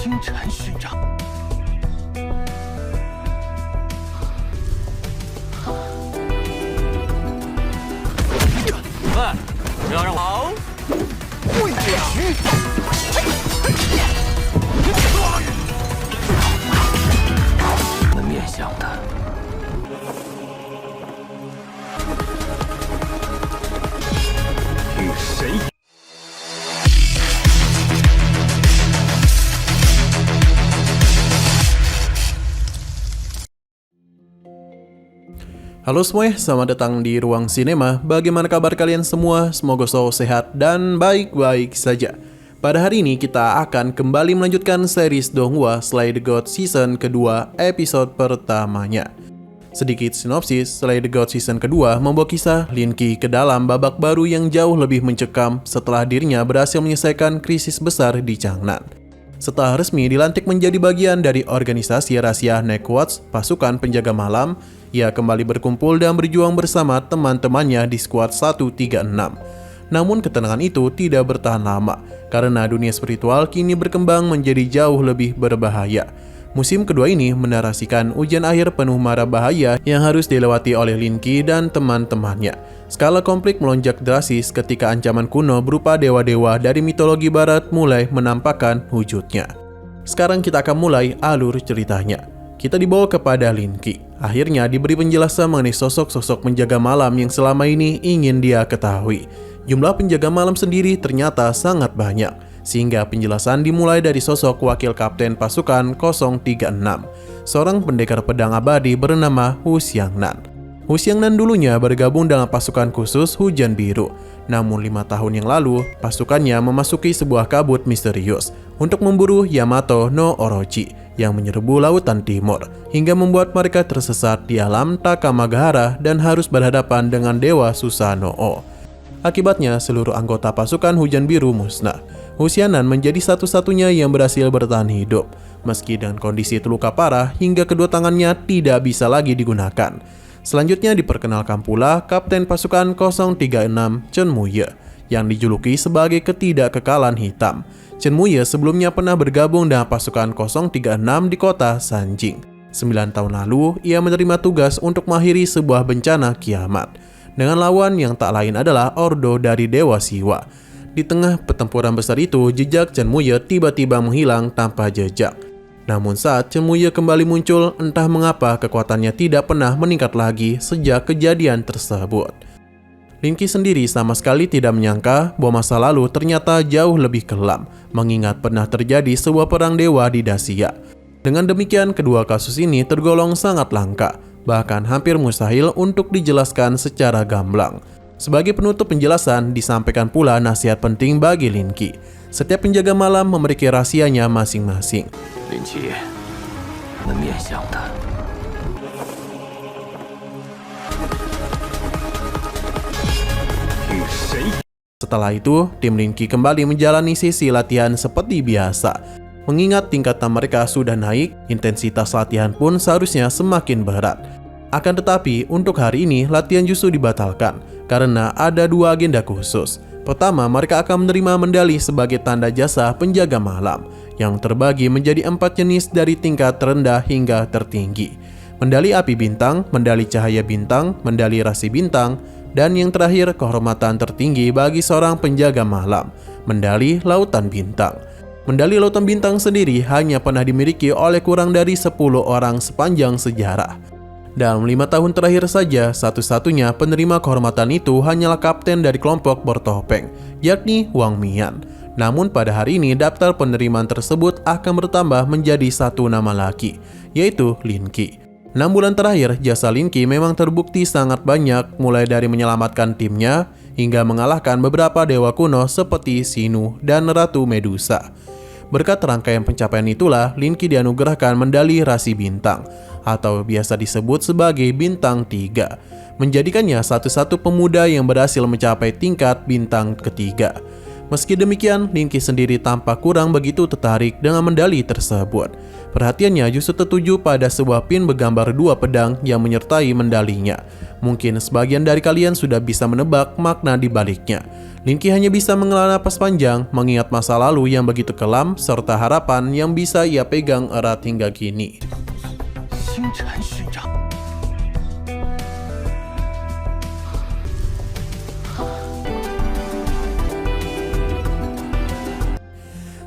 金蝉勋章。喂，不要让我好！会点群。的面向的。与谁Halo semuanya, selamat datang di Ruang Sinema. Bagaimana kabar kalian semua? Semoga selalu sehat dan baik-baik saja. Pada hari ini kita akan kembali melanjutkan series Donghua Slay the God season kedua episode pertamanya. Sedikit sinopsis, Slay the God season kedua membawa kisah Lin Qi ke dalam babak baru yang jauh lebih mencekam setelah dirinya berhasil menyelesaikan krisis besar di Changnan. Setelah resmi dilantik menjadi bagian dari organisasi rahasia Night Watch, pasukan penjaga malam, ia kembali berkumpul dan berjuang bersama teman-temannya di Squad 136. Namun ketenangan itu tidak bertahan lama, karena dunia spiritual kini berkembang menjadi jauh lebih berbahaya. Musim kedua ini menarasikan ujian akhir penuh mara bahaya yang harus dilewati oleh Lin Qi dan teman-temannya. Skala konflik melonjak drastis ketika ancaman kuno berupa dewa-dewa dari mitologi barat mulai menampakkan wujudnya. Sekarang kita akan mulai alur ceritanya. Kita dibawa kepada Lin Qi. Akhirnya diberi penjelasan mengenai sosok-sosok penjaga malam yang selama ini ingin dia ketahui. Jumlah penjaga malam sendiri ternyata sangat banyak, sehingga penjelasan dimulai dari sosok wakil kapten pasukan 036, seorang pendekar pedang abadi bernama Hu Xiangnan. Hu Xiangnan dulunya bergabung dalam pasukan khusus Hujan Biru. Namun 5 tahun yang lalu, pasukannya memasuki sebuah kabut misterius untuk memburu Yamato no Orochi yang menyerbu lautan timur, hingga membuat mereka tersesat di alam Takamagahara dan harus berhadapan dengan Dewa Susanoo. Akibatnya, seluruh anggota pasukan Hujan Biru musnah. Hu Xiangnan menjadi satu-satunya yang berhasil bertahan hidup, meski dengan kondisi terluka parah hingga kedua tangannya tidak bisa lagi digunakan. Selanjutnya diperkenalkan pula Kapten Pasukan 036 Chen Muye, yang dijuluki sebagai ketidakkekalan hitam. Chen Muye sebelumnya pernah bergabung dengan pasukan 036 di kota Sanjing. 9 tahun lalu, ia menerima tugas untuk mengakhiri sebuah bencana kiamat, dengan lawan yang tak lain adalah Ordo dari Dewa Siwa. Di tengah pertempuran besar itu, jejak Chen Muye tiba-tiba menghilang tanpa jejak. Namun saat Chen Muye kembali muncul, entah mengapa kekuatannya tidak pernah meningkat lagi sejak kejadian tersebut. Lin Qi sendiri sama sekali tidak menyangka bahwa masa lalu ternyata jauh lebih kelam, mengingat pernah terjadi sebuah perang dewa di Dacia. Dengan demikian, kedua kasus ini tergolong sangat langka, bahkan hampir mustahil untuk dijelaskan secara gamblang. Sebagai penutup penjelasan, disampaikan pula nasihat penting bagi Lin Qi. Setiap penjaga malam memiliki rahasianya masing-masing. Lin Qi，的面向的。与谁？ Setelah itu, tim Lin Qi kembali menjalani sesi latihan seperti biasa. Mengingat tingkatan mereka sudah naik, intensitas latihan pun seharusnya semakin berat. Akan tetapi, untuk hari ini latihan justru dibatalkan karena ada 2 agenda khusus. Pertama, mereka akan menerima medali sebagai tanda jasa penjaga malam, yang terbagi menjadi 4 jenis dari tingkat terendah hingga tertinggi. Medali api bintang, medali cahaya bintang, medali rasi bintang, dan yang terakhir kehormatan tertinggi bagi seorang penjaga malam, medali lautan bintang. Medali lautan bintang sendiri hanya pernah dimiliki oleh kurang dari 10 orang sepanjang sejarah. Dalam 5 tahun terakhir saja, satu-satunya penerima kehormatan itu hanyalah kapten dari kelompok bertopeng, yakni Wang Mian. Namun pada hari ini daftar penerimaan tersebut akan bertambah menjadi 1 nama lagi, yaitu Lin Qi. 6 bulan terakhir, jasa Lin Qi memang terbukti sangat banyak, mulai dari menyelamatkan timnya, hingga mengalahkan beberapa dewa kuno seperti Sinu dan Ratu Medusa. Berkat rangkaian pencapaian itulah, Lin Qi dianugerahkan medali rasi bintang, atau biasa disebut sebagai bintang 3, menjadikannya satu-satu pemuda yang berhasil mencapai tingkat bintang ketiga. Meski demikian, Linky sendiri tampak kurang begitu tertarik dengan medali tersebut. Perhatiannya justru tertuju pada sebuah pin bergambar dua pedang yang menyertai medalinya. Mungkin sebagian dari kalian sudah bisa menebak makna di baliknya. Linky hanya bisa menghela napas panjang mengingat masa lalu yang begitu kelam serta harapan yang bisa ia pegang erat hingga kini.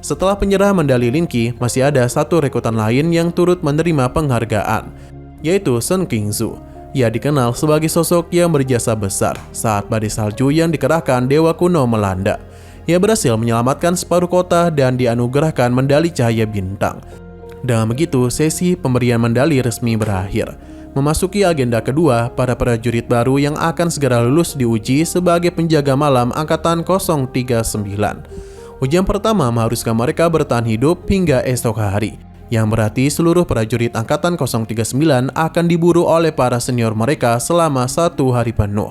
Setelah penyerahan medali Linky, masih ada satu rekrutan lain yang turut menerima penghargaan, yaitu Sun Qingzu. Ia dikenal sebagai sosok yang berjasa besar saat badai salju yang dikerahkan Dewa Kuno melanda. Ia berhasil menyelamatkan separuh kota dan dianugerahkan medali cahaya bintang. Dengan begitu, sesi pemberian medali resmi berakhir. Memasuki agenda kedua, para prajurit baru yang akan segera lulus diuji sebagai penjaga malam Angkatan 039. Ujian pertama mengharuskan mereka bertahan hidup hingga esok hari, yang berarti seluruh prajurit Angkatan 039 akan diburu oleh para senior mereka selama 1 hari penuh.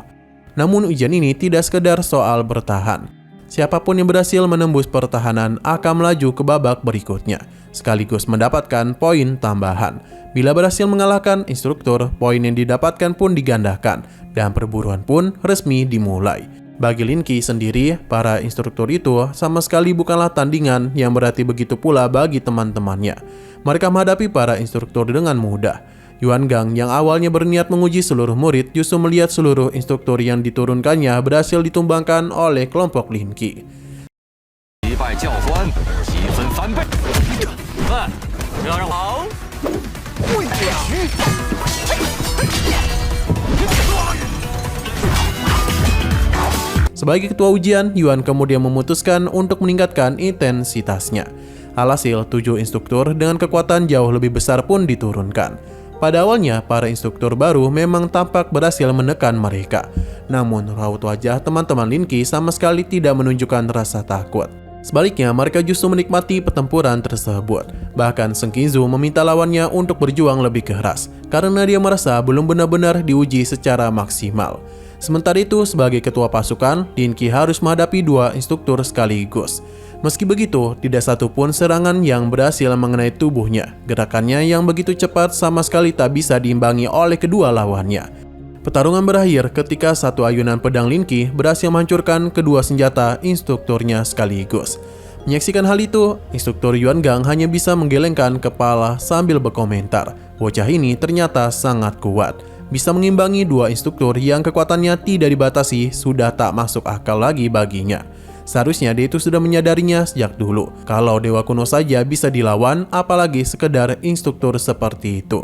Namun ujian ini tidak sekedar soal bertahan. Siapapun yang berhasil menembus pertahanan akan melaju ke babak berikutnya, sekaligus mendapatkan poin tambahan. Bila berhasil mengalahkan instruktur, poin yang didapatkan pun digandakan, dan perburuan pun resmi dimulai. Bagi Linky sendiri, para instruktur itu sama sekali bukanlah tandingan yang berarti begitu pula bagi teman-temannya. Mereka menghadapi para instruktur dengan mudah. Yuan Gang yang awalnya berniat menguji seluruh murid justru melihat seluruh instruktur yang diturunkannya berhasil ditumbangkan oleh kelompok Linky. Sebagai ketua ujian, Yuan kemudian memutuskan untuk meningkatkan intensitasnya. Alhasil, 7 instruktur dengan kekuatan jauh lebih besar pun diturunkan. Pada awalnya, para instruktur baru memang tampak berhasil menekan mereka. Namun, raut wajah teman-teman Linky sama sekali tidak menunjukkan rasa takut. Sebaliknya, mereka justru menikmati pertempuran tersebut. Bahkan, Sun Qingzu meminta lawannya untuk berjuang lebih keras, karena dia merasa belum benar-benar diuji secara maksimal. Sementara itu, sebagai ketua pasukan, Linky harus menghadapi 2 instruktur sekaligus. Meski begitu, tidak satu pun serangan yang berhasil mengenai tubuhnya. Gerakannya yang begitu cepat sama sekali tak bisa diimbangi oleh kedua lawannya. Pertarungan berakhir ketika satu ayunan pedang Linky berhasil menghancurkan kedua senjata instrukturnya sekaligus. Menyaksikan hal itu, instruktur Yuan Gang hanya bisa menggelengkan kepala sambil berkomentar. Bocah ini ternyata sangat kuat. Bisa mengimbangi 2 instruktur yang kekuatannya tidak dibatasi sudah tak masuk akal lagi baginya. Seharusnya dia itu sudah menyadarinya sejak dulu. Kalau Dewa Kuno saja bisa dilawan, apalagi sekedar instruktur seperti itu.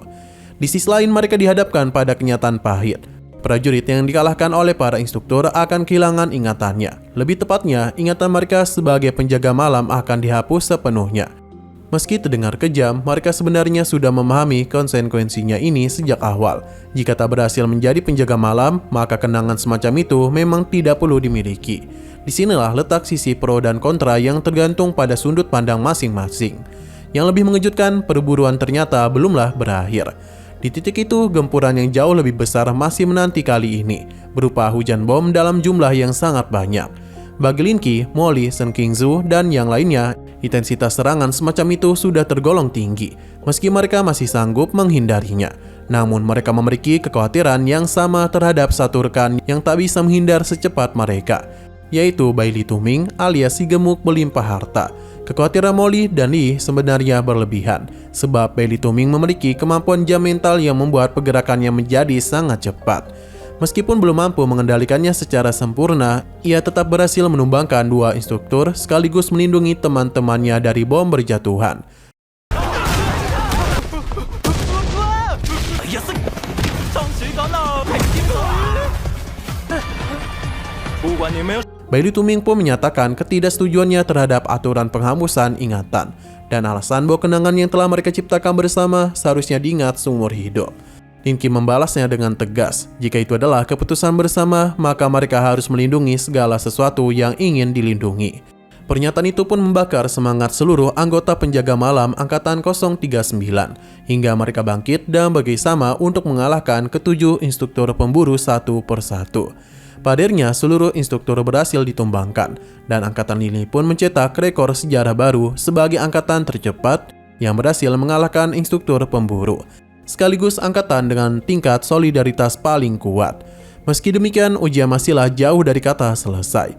Di sisi lain mereka dihadapkan pada kenyataan pahit. Prajurit yang dikalahkan oleh para instruktur akan kehilangan ingatannya. Lebih tepatnya, ingatan mereka sebagai penjaga malam akan dihapus sepenuhnya. Meski terdengar kejam, mereka sebenarnya sudah memahami konsekuensinya ini sejak awal. Jika tak berhasil menjadi penjaga malam, maka kenangan semacam itu memang tidak perlu dimiliki. Disinilah letak sisi pro dan kontra yang tergantung pada sudut pandang masing-masing. Yang lebih mengejutkan, perburuan ternyata belumlah berakhir. Di titik itu, gempuran yang jauh lebih besar masih menanti kali ini, berupa hujan bom dalam jumlah yang sangat banyak. Bagi Linky, Molly, Sun Qingzu, dan yang lainnya, intensitas serangan semacam itu sudah tergolong tinggi, meski mereka masih sanggup menghindarinya. Namun mereka memiliki kekhawatiran yang sama terhadap satu rekan yang tak bisa menghindar secepat mereka, yaitu Bailey Tuming alias si gemuk melimpah harta. Kekhawatiran Molly dan Lee sebenarnya berlebihan, sebab Bailey Tuming memiliki kemampuan jam mental yang membuat pergerakannya menjadi sangat cepat. Meskipun belum mampu mengendalikannya secara sempurna, ia tetap berhasil menumbangkan 2 instruktur sekaligus melindungi teman-temannya dari bom berjatuhan. Bailey Tuming pun menyatakan ketidaksetujuannya terhadap aturan penghapusan ingatan dan alasan bahwa kenangan yang telah mereka ciptakan bersama seharusnya diingat seumur hidup. Linky membalasnya dengan tegas, jika itu adalah keputusan bersama, maka mereka harus melindungi segala sesuatu yang ingin dilindungi. Pernyataan itu pun membakar semangat seluruh anggota penjaga malam Angkatan 039, hingga mereka bangkit dan bekerjasama untuk mengalahkan ke-7 instruktur pemburu satu persatu. Pada akhirnya seluruh instruktur berhasil ditumbangkan, dan angkatan ini pun mencetak rekor sejarah baru sebagai angkatan tercepat yang berhasil mengalahkan instruktur pemburu, sekaligus angkatan dengan tingkat solidaritas paling kuat. Meski demikian, ujian masihlah jauh dari kata selesai.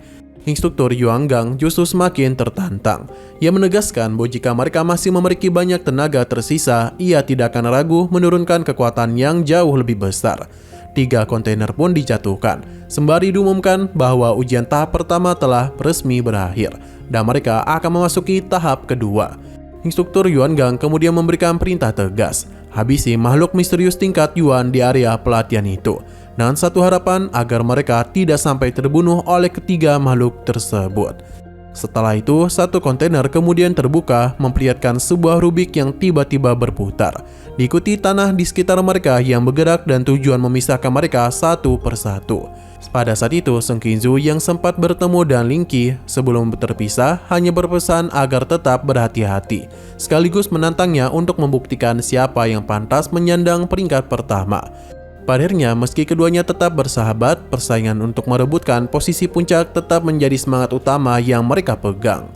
Instruktur Yuan Gang justru semakin tertantang. Ia menegaskan bahwa jika mereka masih memiliki banyak tenaga tersisa, ia tidak akan ragu menurunkan kekuatan yang jauh lebih besar. 3 kontainer pun dijatuhkan, sembari diumumkan bahwa ujian tahap pertama telah resmi berakhir, dan mereka akan memasuki tahap kedua. Instruktur Yuan Gang kemudian memberikan perintah tegas, habisi makhluk misterius tingkat Yuan di area pelatihan itu, dengan satu harapan agar mereka tidak sampai terbunuh oleh ketiga makhluk tersebut. Setelah itu, satu kontainer kemudian terbuka memperlihatkan sebuah rubik yang tiba-tiba berputar, diikuti tanah di sekitar mereka yang bergerak dan tujuan memisahkan mereka satu persatu. Pada saat itu, Seng Qingzu yang sempat bertemu dengan Ling Qi sebelum terpisah hanya berpesan agar tetap berhati-hati, sekaligus menantangnya untuk membuktikan siapa yang pantas menyandang peringkat pertama. Pada akhirnya, meski keduanya tetap bersahabat, persaingan untuk merebutkan posisi puncak tetap menjadi semangat utama yang mereka pegang.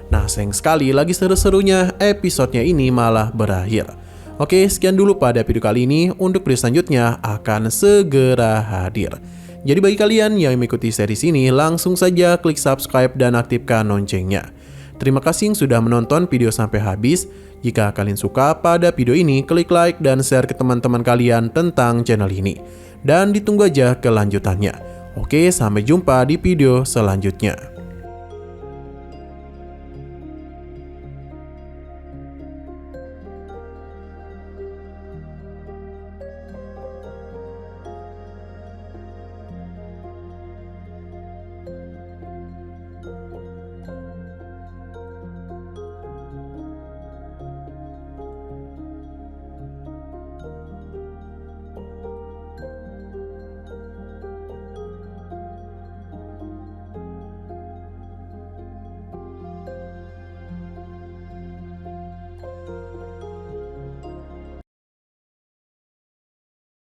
Nah, sayang sekali lagi seru-serunya episodenya ini malah berakhir. Oke, sekian dulu pada video kali ini. Untuk video selanjutnya akan segera hadir. Jadi bagi kalian yang mengikuti series ini, langsung saja klik subscribe dan aktifkan loncengnya. Terima kasih yang sudah menonton video sampai habis. Jika kalian suka pada video ini, klik like dan share ke teman-teman kalian tentang channel ini. Dan ditunggu aja kelanjutannya. Oke, sampai jumpa di video selanjutnya.